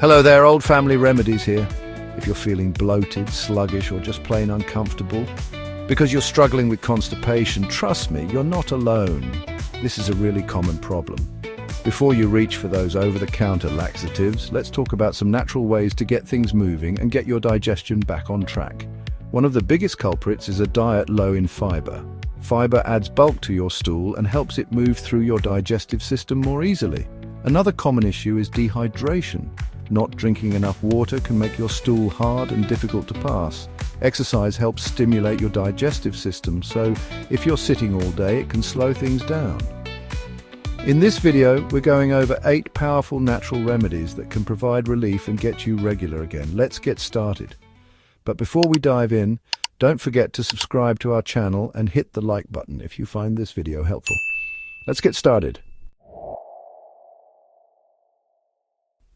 Hello there, old family Remedies here. If you're feeling bloated, sluggish, or just plain uncomfortable because you're struggling with constipation, trust me, you're not alone. This is a really common problem. Before you reach for those over-the-counter laxatives, let's talk about some natural ways to get things moving and get your digestion back on track. One of the biggest culprits is a diet low in fiber. Fiber adds bulk to your stool and helps it move through your digestive system more easily. Another common issue is dehydration. Not drinking enough water can make your stool hard and difficult to pass. Exercise helps stimulate your digestive system, so if you're sitting all day, it can slow things down. In this video, we're going over 8 powerful natural remedies that can provide relief and get you regular again. Let's get started. But before we dive in, don't forget to subscribe to our channel and hit the like button if you find this video helpful. Let's get started.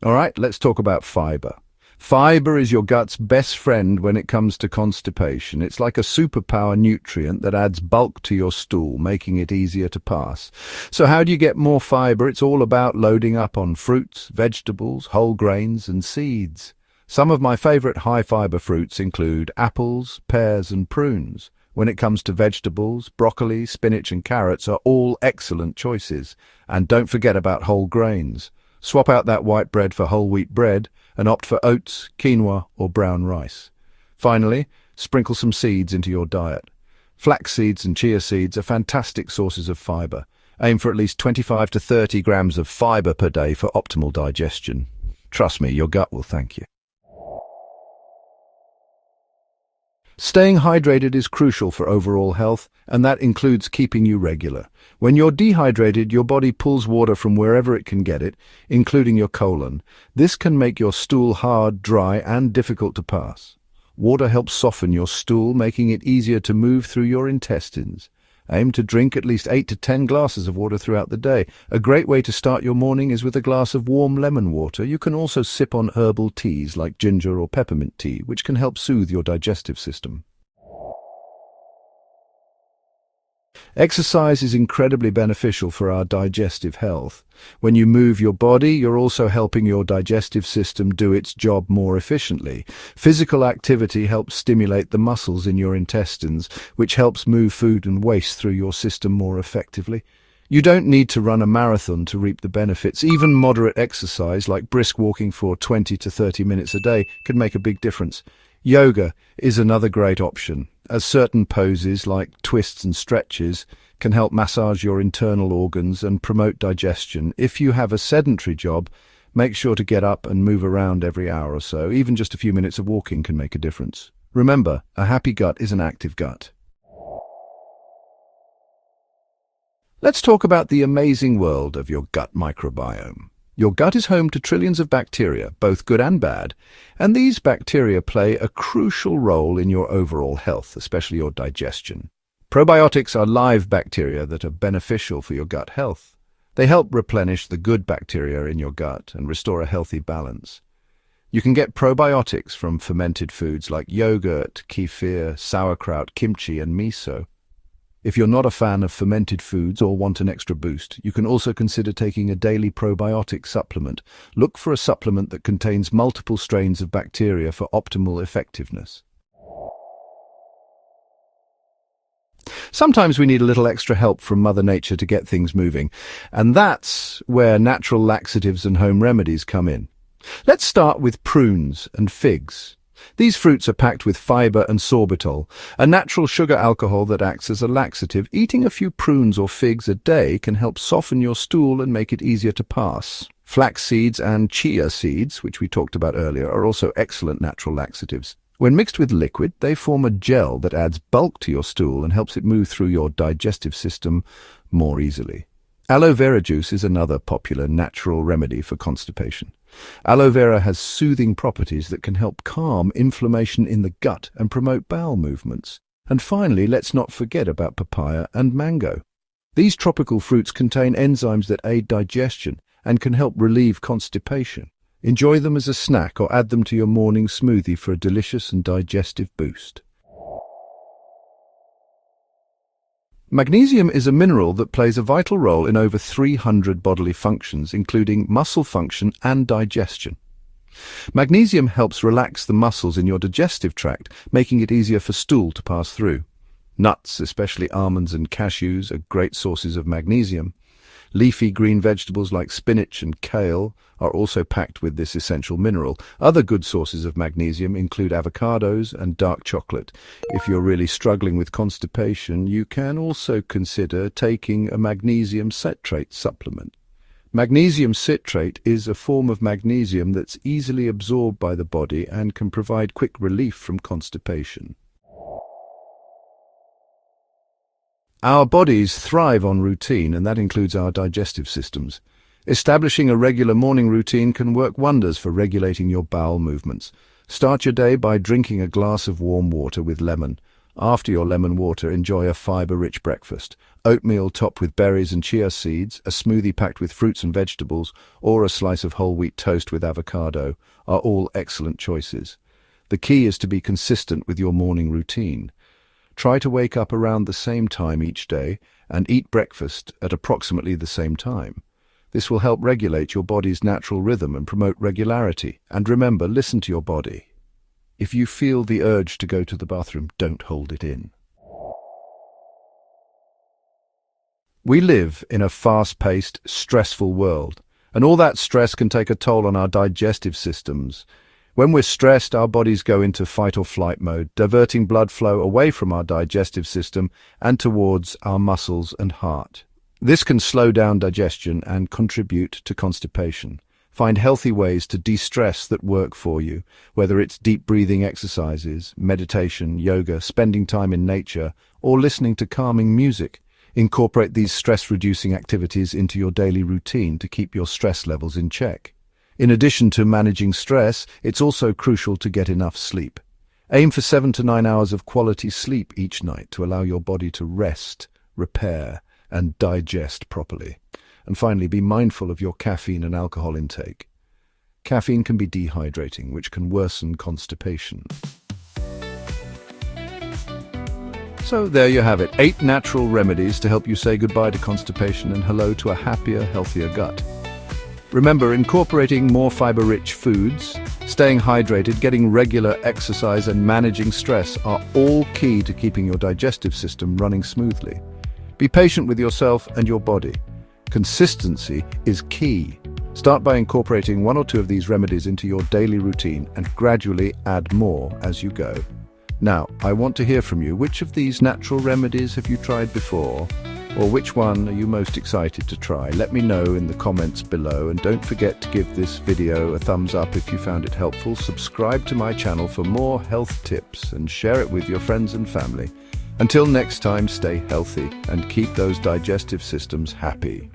All right, let's talk about fiber. Fiber is your gut's best friend when it comes to constipation. It's like a superpower nutrient that adds bulk to your stool, making it easier to pass. So how do you get more fiber? It's all about loading up on fruits, vegetables, whole grains, and seeds. Some of my favorite high-fiber fruits include apples, pears, and prunes. When it comes to vegetables, broccoli, spinach, and carrots are all excellent choices. And don't forget about whole grains. Swap out that white bread for whole wheat bread and opt for oats, quinoa, or brown rice. Finally, sprinkle some seeds into your diet. Flax seeds and chia seeds are fantastic sources of fiber. Aim for at least 25 to 30 grams of fiber per day for optimal digestion. Trust me, your gut will thank you. Staying hydrated is crucial for overall health, and that includes keeping you regular. When you're dehydrated, your body pulls water from wherever it can get it, including your colon. This can make your stool hard, dry, and difficult to pass. Water helps soften your stool, making it easier to move through your intestines. Aim to drink at least 8 to 10 glasses of water throughout the day. A great way to start your morning is with a glass of warm lemon water. You can also sip on herbal teas like ginger or peppermint tea, which can help soothe your digestive system. Exercise is incredibly beneficial for our digestive health. When you move your body, you're also helping your digestive system do its job more efficiently. Physical activity helps stimulate the muscles in your intestines, which helps move food and waste through your system more effectively. You don't need to run a marathon to reap the benefits. Even moderate exercise, like brisk walking for 20 to 30 minutes a day, can make a big difference. Yoga is another great option, as certain poses like twists and stretches can help massage your internal organs and promote digestion. If you have a sedentary job, make sure to get up and move around every hour or so. Even just a few minutes of walking can make a difference. Remember, a happy gut is an active gut. Let's talk about the amazing world of your gut microbiome. Your gut is home to trillions of bacteria, both good and bad, and these bacteria play a crucial role in your overall health, especially your digestion. Probiotics are live bacteria that are beneficial for your gut health. They help replenish the good bacteria in your gut and restore a healthy balance. You can get probiotics from fermented foods like yogurt, kefir, sauerkraut, kimchi, and miso. If you're not a fan of fermented foods or want an extra boost, you can also consider taking a daily probiotic supplement. Look for a supplement that contains multiple strains of bacteria for optimal effectiveness. Sometimes we need a little extra help from Mother Nature to get things moving, and that's where natural laxatives and home remedies come in. Let's start with prunes and figs. These fruits are packed with fiber and sorbitol, a natural sugar alcohol that acts as a laxative. Eating a few prunes or figs a day can help soften your stool and make it easier to pass. Flax seeds and chia seeds, which we talked about earlier, are also excellent natural laxatives. When mixed with liquid, they form a gel that adds bulk to your stool and helps it move through your digestive system more easily. Aloe vera juice is another popular natural remedy for constipation. Aloe vera has soothing properties that can help calm inflammation in the gut and promote bowel movements. And finally, let's not forget about papaya and mango. These tropical fruits contain enzymes that aid digestion and can help relieve constipation. Enjoy them as a snack or add them to your morning smoothie for a delicious and digestive boost. Magnesium is a mineral that plays a vital role in over 300 bodily functions, including muscle function and digestion. Magnesium helps relax the muscles in your digestive tract, making it easier for stool to pass through. Nuts, especially almonds and cashews, are great sources of magnesium. Leafy green vegetables like spinach and kale are also packed with this essential mineral. Other good sources of magnesium include avocados and dark chocolate. If you're really struggling with constipation, you can also consider taking a magnesium citrate supplement. Magnesium citrate is a form of magnesium that's easily absorbed by the body and can provide quick relief from constipation. Our bodies thrive on routine, and that includes our digestive systems. Establishing a regular morning routine can work wonders for regulating your bowel movements. Start your day by drinking a glass of warm water with lemon. After your lemon water, enjoy a fiber-rich breakfast. Oatmeal topped with berries and chia seeds, a smoothie packed with fruits and vegetables, or a slice of whole wheat toast with avocado are all excellent choices. The key is to be consistent with your morning routine. Try to wake up around the same time each day and eat breakfast at approximately the same time. This will help regulate your body's natural rhythm and promote regularity. And remember, listen to your body. If you feel the urge to go to the bathroom, don't hold it in. We live in a fast-paced, stressful world, and all that stress can take a toll on our digestive systems. When we're stressed, our bodies go into fight or flight mode, diverting blood flow away from our digestive system and towards our muscles and heart. This can slow down digestion and contribute to constipation. Find healthy ways to de-stress that work for you, whether it's deep breathing exercises, meditation, yoga, spending time in nature, or listening to calming music. Incorporate these stress-reducing activities into your daily routine to keep your stress levels in check. In addition to managing stress, it's also crucial to get enough sleep. Aim for 7 to 9 hours of quality sleep each night to allow your body to rest, repair, and digest properly. And finally, be mindful of your caffeine and alcohol intake. Caffeine can be dehydrating, which can worsen constipation. So there you have it, 8 natural remedies to help you say goodbye to constipation and hello to a happier, healthier gut. Remember, incorporating more fiber-rich foods, staying hydrated, getting regular exercise, and managing stress are all key to keeping your digestive system running smoothly. Be patient with yourself and your body. Consistency is key. Start by incorporating 1 or 2 of these remedies into your daily routine and gradually add more as you go. Now, I want to hear from you. Which of these natural remedies have you tried before? Or which one are you most excited to try? Let me know in the comments below, and don't forget to give this video a thumbs up if you found it helpful. Subscribe to my channel for more health tips and share it with your friends and family. Until next time, stay healthy and keep those digestive systems happy.